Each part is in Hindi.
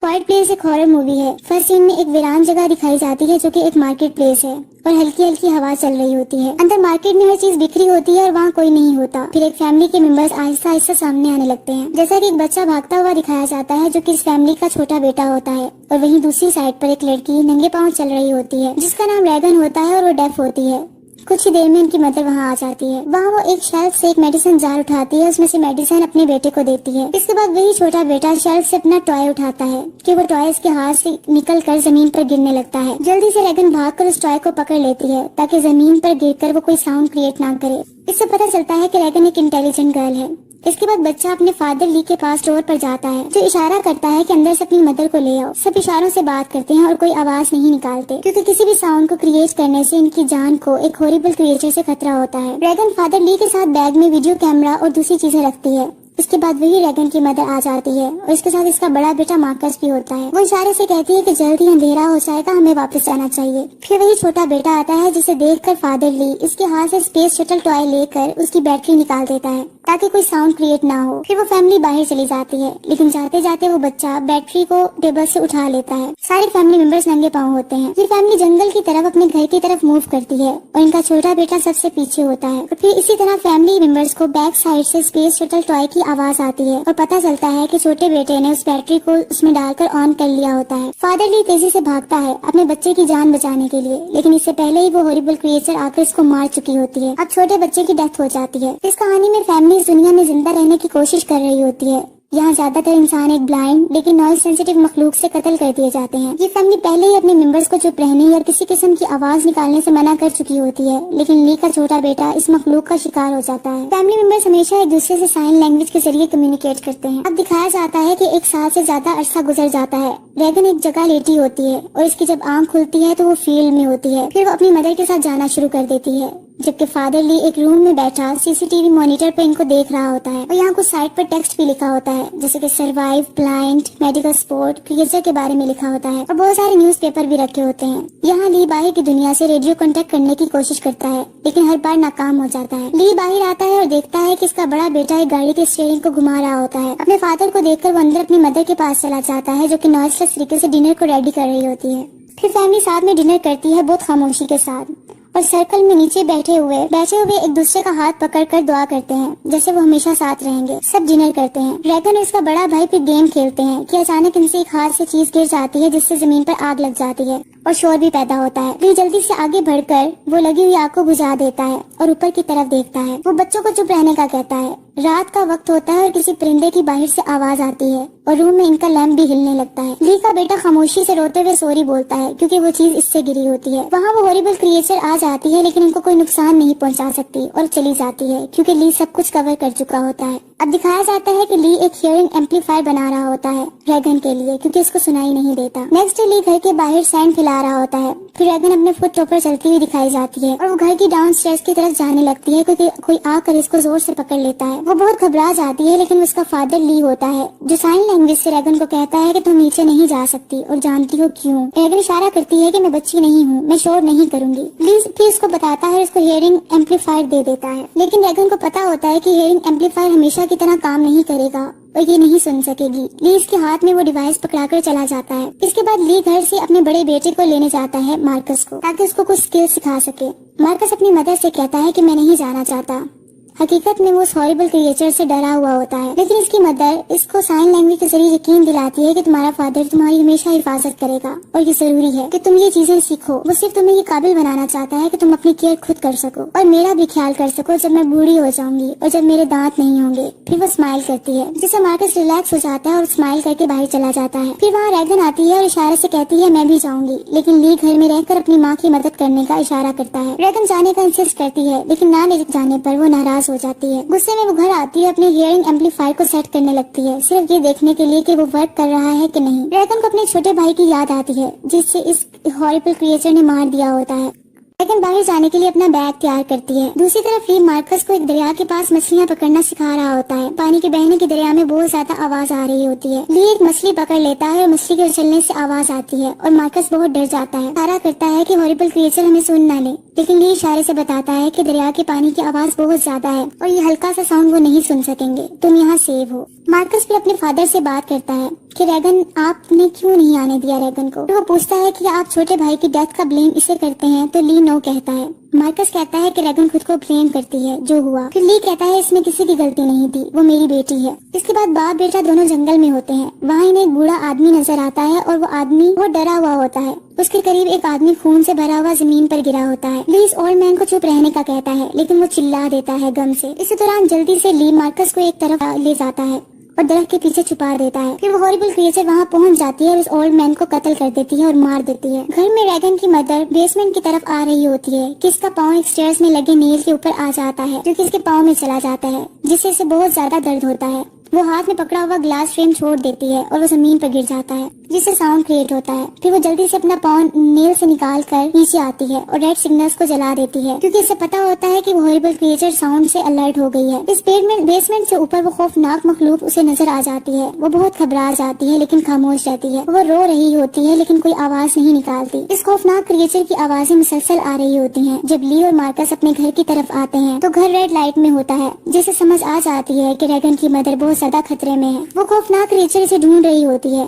क्वाइट प्लेस एक हॉरर मूवी है। फर्स्ट सीन में एक वीरान जगह दिखाई जाती है जो कि एक मार्केट प्लेस है और हल्की हल्की हवा चल रही होती है। अंदर मार्केट में हर चीज बिखरी होती है और वहाँ कोई नहीं होता। फिर एक फैमिली के मेंबर्स आहिस्ता आहिस्ता सामने आने लगते हैं। जैसा कि एक बच्चा भागता हुआ दिखाया जाता है जो कि इस फैमिली का छोटा बेटा होता है, और वहीं दूसरी साइड पर एक लड़की नंगे पाँव चल रही होती है जिसका नाम रैगन होता है और वो डेफ होती है। कुछ ही देर में उनकी मदर वहाँ आ जाती है। वहाँ वो एक शेल्फ से एक मेडिसिन जार उठाती है, उसमें से मेडिसिन अपने बेटे को देती है। इसके बाद वही छोटा बेटा शेल्फ से अपना टॉय उठाता है कि वो टॉय उसके हाथ से निकल कर जमीन पर गिरने लगता है। जल्दी से रैगन भागकर उस टॉय को पकड़ लेती है ताकि जमीन पर गिरकर वो कोई साउंड क्रिएट ना करे। इससे पता चलता है कि रैगन एक इंटेलिजेंट गर्ल है। इसके बाद बच्चा अपने फादर ली के पास डोर पर जाता है जो इशारा करता है कि अंदर से अपनी मदर को ले आओ। सब इशारों से बात करते हैं और कोई आवाज नहीं निकालते क्योंकि किसी भी साउंड को क्रिएट करने से इनकी जान को एक हॉरिबल क्रिएचर से खतरा होता है। रैगन फादर ली के साथ बैग में वीडियो कैमरा और दूसरी चीजें रखती है। इसके बाद वही रैगन की मदर आ जाती है और इसके साथ इसका बड़ा बेटा मार्कस भी होता है। वो इशारे से कहती है कि जल्द ही अंधेरा हो जाएगा, हमें वापस जाना चाहिए। फिर वही छोटा बेटा आता है जिसे देखकर फादर ली इसके हाथ से स्पेस शटल टॉय लेकर उसकी बैटरी निकाल देता है ताकि कोई साउंड क्रिएट ना हो। फिर वो फैमिली बाहर चली जाती है, लेकिन जाते जाते वो बच्चा बैटरी को टेबल से उठा लेता है। सारे फैमिली मेंबर्स नंगे पाँव होते हैं। ये फैमिली जंगल की तरफ अपने घर की तरफ मूव करती है और इनका छोटा बेटा सबसे पीछे होता है। और फिर इसी तरह फैमिली मेंबर्स को बैक साइड से स्पेस शटल टॉय की आवाज आती है और पता चलता है कि छोटे बेटे ने उस बैटरी को उसमें डालकर ऑन कर लिया होता है। फादर ली तेजी से भागता है अपने बच्चे की जान बचाने के लिए, लेकिन इससे पहले ही वो हॉरिबल क्रिएचर आकर इसको मार चुकी होती है। अब छोटे बच्चे की डेथ हो जाती है। इस कहानी में फैमिली इस दुनिया में जिंदा रहने की कोशिश कर रही होती है। यहाँ ज्यादातर इंसान एक ब्लाइंड लेकिन नॉइज सेंसिटिव मखलूक से कत्ल कर दिए जाते हैं। ये फैमिली पहले ही अपने मेंबर्स को चुप रहने और किसी किस्म की आवाज निकालने से मना कर चुकी होती है, लेकिन ली का छोटा बेटा इस मखलूक का शिकार हो जाता है। फैमिली मेंबर्स हमेशा एक दूसरे से साइन लैंग्वेज के जरिए कम्युनिकेट करते हैं। अब दिखाया जाता है कि 1 साल से ज्यादा अरसा गुजर जाता है। रैगन एक जगह लेटी होती है और इसकी जब आँख खुलती है तो वो फील्ड में होती है। फिर वो अपनी मदर के साथ जाना शुरू कर देती है, जबकि फादर ली एक रूम में बैठा सीसीटीवी मॉनिटर पे इनको देख रहा होता है। और यहाँ कुछ साइड पर टेक्स्ट भी लिखा होता है जैसे कि survive, blind, medical support, creature के बारे में लिखा होता है और बहुत सारे न्यूज़पेपर भी रखे होते हैं। यहाँ ली बाहर की दुनिया से रेडियो कांटेक्ट करने की कोशिश करता है, लेकिन हर बार नाकाम हो जाता है। ली बाहर आता है और देखता है कि इसका बड़ा बेटा एक गाड़ी के स्टीयरिंग को घुमा रहा होता है। अपने फादर को देखकर वो अंदर अपनी मदर के पास चला जाता है जो कि नॉइसलेस तरीके से डिनर को रेडी कर रही होती है। फिर फैमिली साथ में डिनर करती है बहुत खामोशी के साथ, और सर्कल में नीचे बैठे हुए एक दूसरे का हाथ पकड़कर दुआ करते हैं जैसे वो हमेशा साथ रहेंगे। सब डिनर करते हैं। रैगन और इसका बड़ा भाई फिर गेम खेलते हैं कि अचानक इनसे एक हाथ से चीज गिर जाती है जिससे जमीन पर आग लग जाती है और शोर भी पैदा होता है। फिर जल्दी से आगे बढ़कर वो लगी हुई आग को बुझा देता है और ऊपर की तरफ देखता है। वो बच्चों को चुप रहने का कहता है। रात का वक्त होता है और किसी परिंदे की बाहर से आवाज आती है और रूम में इनका लैंप भी हिलने लगता है। ली का बेटा खामोशी से रोते हुए सॉरी बोलता है क्योंकि वो चीज इससे गिरी होती है। वहाँ वो हॉरिबल क्रिएचर आ जाती है, लेकिन उनको कोई नुकसान नहीं पहुंचा सकती और चली जाती है क्योंकि ली सब कुछ कवर कर चुका होता है। अब दिखाया जाता है कि ली एक हियरिंग एम्पलीफायर बना रहा होता है रैगन के लिए क्योंकि उसको सुनाई नहीं देता। नेक्स्ट ली घर के बाहर सैंड फैला रहा होता है। फिर रैगन अपने फुट टॉप पर चलती हुई दिखाई जाती है और वो घर की डाउन स्टेयर्स की तरफ जाने लगती है क्योंकि कोई आकर इसको जोर से पकड़ लेता है। वो बहुत घबरा जाती है, लेकिन उसका फादर ली होता है जो साइन लैंग्वेज से रैगन को कहता है कि तुम नीचे नहीं जा सकती, और जानती हो क्यों? रैगन इशारा करती है कि मैं बच्ची नहीं हूँ, मैं शोर नहीं करूंगी। ली फिर उसको बताता है, उसको हियरिंग एम्पलीफायर दे देता है, लेकिन रैगन को पता होता है कि हियरिंग एम्पलीफायर हमेशा की तरह काम नहीं करेगा और ये नहीं सुन सकेगी। ली इसके हाथ में वो डिवाइस पकड़ाकर चला जाता है। इसके बाद ली घर से अपने बड़े बेटे को लेने जाता है मार्कस को, ताकि उसको कुछ स्किल सिखा सके। मार्कस अपनी मदर से कहता है कि मैं नहीं जाना चाहता। हकीकत में वो उस हॉरिबल क्रिएचर से डरा हुआ होता है, लेकिन इसकी मदर इसको साइन लैंग्वेज के जरिए यकीन दिलाती है कि तुम्हारा फादर तुम्हारी हमेशा हिफाजत करेगा और ये जरूरी है कि तुम ये चीजें सीखो। वो सिर्फ तुम्हें ये काबिल बनाना चाहता है कि तुम अपनी केयर खुद कर सको और मेरा भी ख्याल कर सको जब मैं बूढ़ी हो जाऊंगी और जब मेरे दांत नहीं होंगे। फिर वो स्माइल करती है जिससे मार्कस रिलैक्स हो जाता है और स्माइल करके बाहर चला जाता है। फिर वहाँ रैगन आती है और इशारे से कहती है मैं भी जाऊंगी, लेकिन ली घर में रहकर अपनी माँ की मदद करने का इशारा करता है। रैगन जाने का इंसिस्ट करती है, लेकिन ना ले जाने पर वो नाराज हो जाती है। गुस्से में वो घर आती है, अपने हियरिंग एम्पलीफायर को सेट करने लगती है सिर्फ ये देखने के लिए कि वो वर्क कर रहा है कि नहीं। रैगन को अपने छोटे भाई की याद आती है जिससे इस हॉरिबल क्रिएचर ने मार दिया होता है। रैगन बाहर जाने के लिए अपना बैग तैयार करती है। दूसरी तरफ ली मार्कस को एक दरिया के पास मछलियाँ पकड़ना सिखा रहा होता है। पानी के बहने की दरिया में बहुत ज्यादा आवाज आ रही होती है। ली एक मछली पकड़ लेता है और मछली के उछलने से आवाज आती है और मार्कस बहुत डर जाता है। इशारा करता है कि हॉरिबल क्रिएचर हमें सुन ना ले, लेकिन ली इशारे से बताता है कि दरिया के पानी की आवाज बहुत ज्यादा है और ये हल्का सा साउंड वो नहीं सुन सकेंगे, तुम यहाँ सेव हो। मार्कस भी अपने फादर से बात करता है कि रैगन आपने क्यों नहीं आने दिया रैगन को। वो पूछता है कि आप छोटे भाई की डेथ का ब्लेम इसे करते हैं, तो ली नो कहता है। मार्कस कहता है कि रैगन खुद को ब्लेम करती है जो हुआ। फिर ली कहता है इसमें किसी की गलती नहीं थी, वो मेरी बेटी है। इसके बाद बाप बेटा दोनों जंगल में होते हैं। वहाँ इन्हें एक बूढ़ा आदमी नजर आता है और वो आदमी बहुत डरा हुआ होता है। उसके करीब एक आदमी खून से भरा हुआ जमीन पर गिरा होता है। ली इस ओल्ड मैन को चुप रहने का कहता है, लेकिन वो चिल्ला देता है गम से। इसी दौरान जल्दी से ली मार्कस को एक तरफ ले जाता है और दरख्त के पीछे छुपा देता है। फिर वो हॉरिबल क्रिएचर वहाँ पहुँच जाती है और उस ओल्ड मैन को कत्ल कर देती है और मार देती है। घर में रैगन की मदर बेसमेंट की तरफ आ रही होती है कि इसका पाँव एक स्टेयर्स में लगे नील के ऊपर आ जाता है, जो कि इसके पाँव में चला जाता है, जिससे इसे बहुत ज्यादा दर्द होता है। वो हाथ में पकड़ा हुआ ग्लास फ्रेम छोड़ देती है और वो जमीन पर गिर जाता है, जिससे साउंड क्रिएट होता है। फिर वो जल्दी से अपना पाँव नेल से निकाल कर नीचे आती है और रेड सिग्नल्स को जला देती है, क्योंकि इसे पता होता है कि वो हॉरिबल क्रिएचर साउंड से अलर्ट हो गई है। इस बेसमेंट से ऊपर वो खौफनाक मखलूक उसे नजर आ जाती है। वो बहुत घबरा जाती है लेकिन खामोश रहती है। वो रो रही होती है लेकिन कोई आवाज नहीं निकालती। इस खौफनाक क्रिएचर की आवाजें मुसलसल आ रही होती है। जब ली और मार्कस अपने घर की तरफ आते हैं तो घर रेड लाइट में होता है, जिससे समझ आ जाती है कि रैगन की मदर बहुत ज्यादा खतरे में है। वो खौफनाक क्रिएचर इसे ढूंढ रही होती है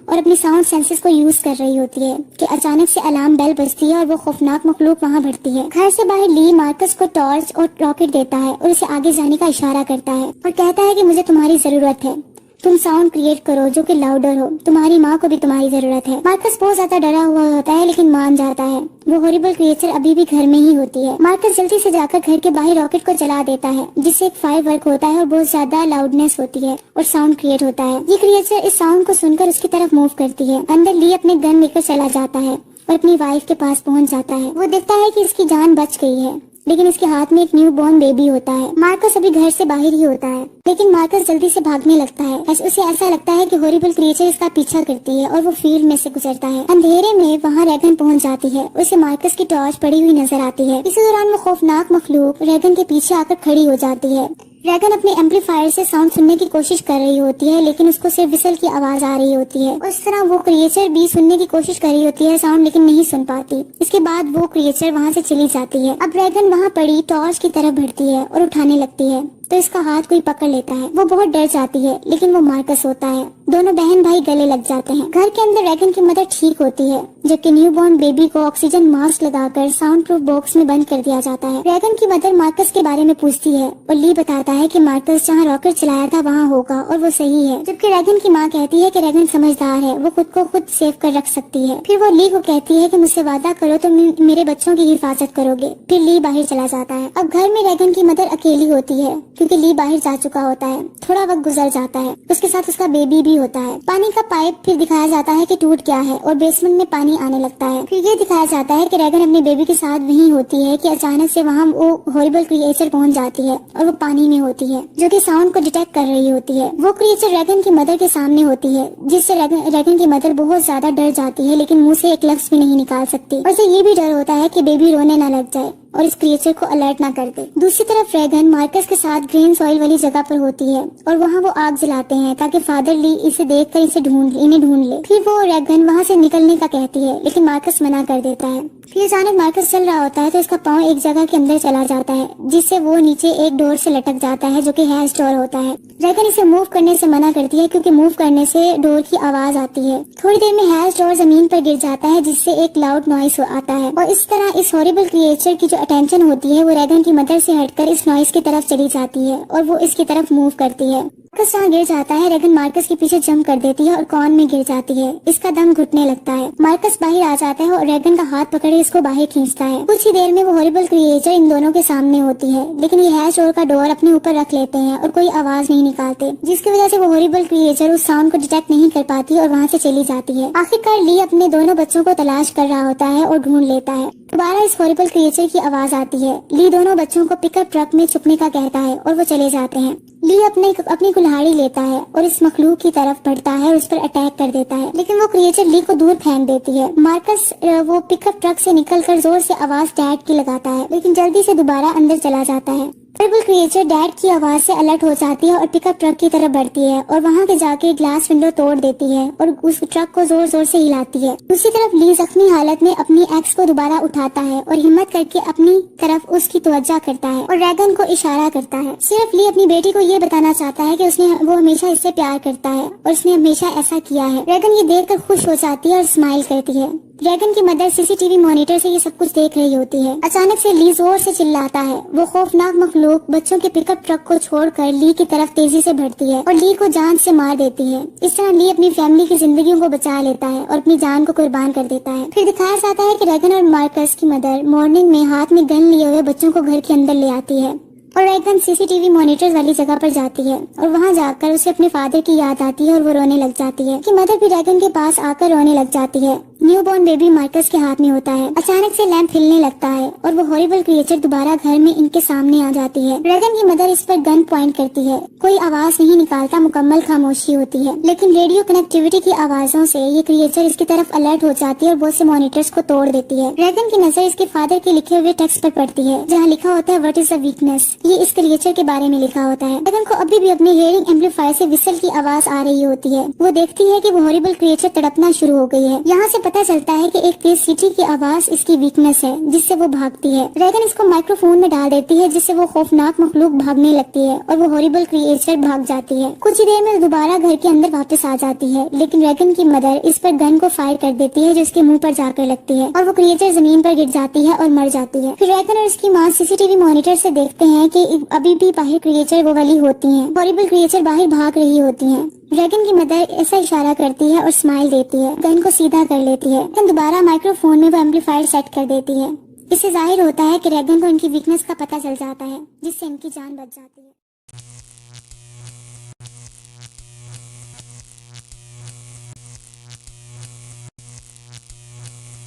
और अपनी साउंड सेंसेस को यूज कर रही होती है कि अचानक से अलार्म बेल बजती है और वो खौफनाक मखलूक वहाँ बढ़ती है। घर से बाहर ली मार्कस को टॉर्च और रॉकेट देता है और उसे आगे जाने का इशारा करता है और कहता है कि मुझे तुम्हारी जरूरत है, तुम साउंड क्रिएट करो जो कि लाउडर हो, तुम्हारी माँ को भी तुम्हारी जरूरत है। मार्कस बहुत ज्यादा डरा हुआ होता है लेकिन मान जाता है। वो हॉरिबल क्रिएचर अभी भी घर में ही होती है। मार्कस जल्दी से जाकर घर के बाहर रॉकेट को जला देता है, जिससे एक फायर वर्क होता है और बहुत ज्यादा लाउडनेस होती है और साउंड क्रिएट होता है। ये क्रिएचर इस साउंड को सुनकर उसकी तरफ मूव करती है। अंदर ली अपने गन लेकर चला जाता है और अपनी वाइफ के पास पहुंच जाता है। वो देखता है कि इसकी जान बच गई है, लेकिन इसके हाथ में एक न्यू बॉर्न बेबी होता है। मार्कस अभी घर से बाहर ही होता है, लेकिन मार्कस जल्दी से भागने लगता है। उसे ऐसा लगता है कि हॉरिबल क्रिएचर इसका पीछा करती है और वो फील्ड में से गुजरता है। अंधेरे में वहाँ रैगन पहुँच जाती है। उसे मार्कस की टॉर्च पड़ी हुई नजर आती है। इसी दौरान वो खौफनाक मखलूक रैगन के पीछे आकर खड़ी हो जाती है। रैगन अपने एम्पलीफायर से साउंड सुनने की कोशिश कर रही होती है, लेकिन उसको सिर्फ विसल की आवाज आ रही होती है। उस तरह वो क्रिएचर भी सुनने की कोशिश कर रही होती है साउंड, लेकिन नहीं सुन पाती। इसके बाद वो क्रिएचर वहाँ से चली जाती है। अब रैगन वहाँ पड़ी टॉर्च की तरफ बढ़ती है और उठाने लगती है, तो इसका हाथ कोई पकड़ लेता है। वो बहुत डर जाती है, लेकिन वो मार्कस होता है। दोनों बहन भाई गले लग जाते हैं। घर के अंदर रैगन की मदर ठीक होती है, जबकि न्यू बॉर्न बेबी को ऑक्सीजन मास्क लगाकर साउंड प्रूफ बॉक्स में बंद कर दिया जाता है। रैगन की मदर मार्कस के बारे में पूछती है और ली बताता है कि मार्कस जहाँ रॉकेट चलाया था वहाँ होगा और वो सही है। जबकि रैगन की माँ कहती है कि रैगन समझदार है, वो खुद को खुद सेव कर रख सकती है। फिर वो ली को कहती है कि मुझसे वादा करो तो मेरे बच्चों की हिफाजत करोगे। फिर ली बाहर चला जाता है। अब घर में रैगन की मदर अकेली होती है, क्योंकि ली बाहर जा चुका होता है। थोड़ा वक्त गुजर जाता है, उसके साथ उसका बेबी भी होता है। पानी का पाइप फिर दिखाया जाता है कि टूट गया है और बेसमेंट में पानी आने लगता है। फिर ये दिखाया जाता है कि रैगन अपने बेबी के साथ वहीं होती है कि अचानक से वहाँ वो हॉरिबल क्रिएचर पहुँच जाती है और वो पानी में होती है, जो कि साउंड को डिटेक्ट कर रही होती है। वो क्रिएचर रैगन की मदर के सामने होती है, जिससे रैगन की मदर बहुत ज्यादा डर जाती है, लेकिन मुंह से एक लफ्ज भी नहीं निकाल सकती। और उसे ये भी डर होता है कि बेबी रोने न लग जाए और इस क्रिएचर को अलर्ट ना कर दे। दूसरी तरफ रैगन मार्कस के साथ ग्रीन सॉइल वाली जगह पर होती है और वहाँ वो आग जलाते हैं ताकि फादर ली इसे देखकर इन्हें ढूंढ ले। फिर वो रैगन वहाँ से निकलने का कहती है, लेकिन मार्कस मना कर देता है। फिर अचानक मार्कस चल रहा होता है तो इसका पाँव एक जगह के अंदर चला जाता है, जिससे वो नीचे एक डोर से लटक जाता है, जो कि हैश डोर होता है। रैगन इसे मूव करने से मना करती है, क्योंकि मूव करने से डोर की आवाज आती है। थोड़ी देर में हैश डोर जमीन पर गिर जाता है, जिससे एक लाउड नॉइस आता है और इस तरह इस हॉरिबल क्रिएचर की जो अटेंशन होती है वो रैगन की मदर से हटकर इस नॉइस की तरफ चली जाती है और वो इसकी तरफ मूव करती है। मार्कस जहाँ गिर जाता है, रैगन मार्कस के पीछे जंप कर देती है और कॉर्न में गिर जाती है। इसका दम घुटने लगता है। मार्कस बाहर आ जाता है और रैगन का हाथ पकड़े इसको बाहर खींचता है। कुछ ही देर में वो हॉरिबल क्रिएचर इन दोनों के सामने होती है, लेकिन ये हैश डोर का डोर अपने ऊपर रख लेते हैं और कोई आवाज नहीं निकालते, जिसकी वजह से वो हॉरिबल क्रिएचर उस साउंड को डिटेक्ट नहीं कर पाती और वहाँ से चली जाती है। आखिरकार ली अपने दोनों बच्चों को तलाश कर रहा होता है और ढूंढ लेता है। दोबारा इस हॉरिबल क्रिएचर की आवाज आती है। ली दोनों बच्चों को पिकअप ट्रक में छुपने का कहता है और वो चले जाते हैं। ली अपनी कुल्हाड़ी लेता है और इस मखलूक की तरफ बढ़ता है और उस पर अटैक कर देता है, लेकिन वो क्रिएचर ली को दूर फेंक देती है। मार्कस वो पिकअप ट्रक से निकलकर जोर से आवाज डैड की लगाता है, लेकिन जल्दी से दोबारा अंदर चला जाता है। हॉरिबल क्रिएचर डैड की आवाज से अलर्ट हो जाती है और पिकअप ट्रक की तरफ बढ़ती है और वहाँ के जाके ग्लास विंडो तोड़ देती है और उस ट्रक को जोर जोर से हिलाती है। दूसरी तरफ ली जख्मी हालत में अपनी एक्स को दोबारा उठाता है और हिम्मत करके अपनी तरफ उसकी तवज्जो करता है और रैगन को इशारा करता है। सिर्फ ली अपनी बेटी को ये बताना चाहता है कि वो हमेशा इससे प्यार करता है और उसने हमेशा ऐसा किया है। रैगन ये देखकर खुश हो जाती है और स्माइल करती है। रैगन की मदर सीसीटीवी मॉनिटर से ये सब कुछ देख रही होती है। अचानक से ली जोर से चिल्लाता है। वो खौफनाक मखलूक बच्चों के पिकअप ट्रक को छोड़कर ली की तरफ तेजी से बढ़ती है और ली को जान से मार देती है। इस तरह ली अपनी फैमिली की जिंदगियों को बचा लेता है और अपनी जान को कुर्बान कर देता है। फिर दिखाया जाता है कि रैगन और मार्कस की मदर मॉर्निंग में हाथ में गन लिए हुए बच्चों को घर के अंदर ले आती है और रैगन सीसीटीवी मॉनिटर्स वाली जगह पर जाती है और वहाँ जाकर उसे अपने फादर की याद आती है और वो रोने लग जाती है कि मदर भी रैगन के पास आकर रोने लग जाती है। न्यूबॉर्न बेबी मार्कस के हाथ में होता है। अचानक से लैंप हिलने लगता है और वो हॉरिबल क्रिएचर दोबारा घर में इनके सामने आ जाती है। रैगन की मदर इस पर गन पॉइंट करती है। कोई आवाज नहीं निकालता, मुकम्मल खामोशी होती है, लेकिन रेडियो कनेक्टिविटी की आवाजों से ये क्रिएचर इसकी तरफ अलर्ट हो जाती है और बहुत से मॉनिटर्स को तोड़ देती है। रैगन की नजर इसके फादर के लिखे हुए टेक्स्ट पर पड़ती है जहाँ लिखा होता है व्हाट इज द वीकनेस। ये इस क्रिएचर के बारे में लिखा होता है। रैगन को अभी भी अपने हियरिंग एम्पलीफायर से विसल की आवाज आ रही होती है। वो देखती है कि वो हॉरिबल क्रिएचर तड़पना शुरू हो गई है। यहाँ से पता चलता है कि एक तेज सीटी की आवाज इसकी वीकनेस है जिससे वो भागती है। रैगन इसको माइक्रोफोन में डाल देती है जिससे वो खौफनाक मखलूक भागने लगती है और वो हॉरिबल क्रिएचर भाग जाती है। कुछ ही देर में दोबारा घर के अंदर वापस आ जाती है, लेकिन रैगन की मदर इस पर गन को फायर कर देती है जो इसके मुंह पर जाकर लगती है और वो क्रिएचर जमीन पर गिर जाती है और मर जाती है। फिर रैगन और उसकी माँ सीसीटीवी मॉनिटर से देखते हैं कि अभी भी बाहर क्रिएचर वो वाली होती हैं। हॉरिबल क्रिएचर बाहर भाग रही होती हैं। रैगन की मदर ऐसा इशारा करती है और स्माइल देती है। गन को सीधा कर लेती है। रैगन दोबारा माइक्रोफोन में वो एम्पलीफायर सेट कर देती है। इससे जाहिर होता है कि रैगन को इनकी वीकनेस का पता चल जाता है जिससे इनकी जान बच जाती है।